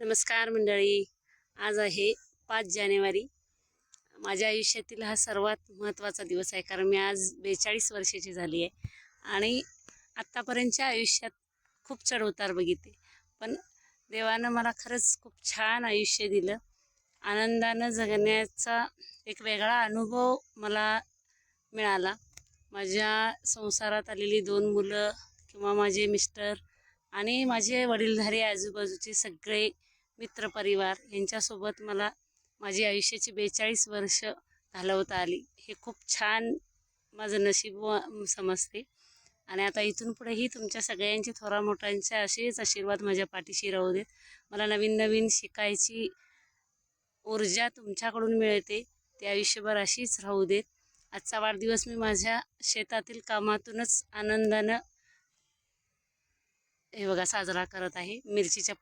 नमस्कार मंडळी. आज आहे 5 जानेवारी. माझ्या आयुष्यातील हा सर्वात महत्त्वाचा दिवस आहे, कारण मी आज 42 वर्षाची झाली आहे आणि आत्तापर्यंतच्या आयुष्यात खूप चढउतार बघितले, पण देवानं मला खरंच खूप छान आयुष्य दिलं. आनंदानं जगण्याचा एक वेगळा अनुभव मला मिळाला. माझ्या संसारात आलेली 2 मुलं किंवा माझे मिस्टर आणि माझे वडीलधारी आजूबाजूचे सगळे मित्रपरिवार यांच्यासोबत मला माझी आयुष्याची 42 वर्ष घालवता आली. हे खूप छान माझं नशीब समजते. आणि आता इथून पुढेही तुमच्या सगळ्यांचे थोरा मोठ्यांचे असेच आशीर्वाद माझ्या पाठीशी राहू देत. मला नवीन नवीन शिकायची ऊर्जा तुमच्याकडून मिळते, ते आयुष्यभर अशीच राहू देत. आजचा वाढदिवस मी माझ्या शेतातील कामातूनच आनंदानं हे बघा साजरा करत आहे. मिरचीच्या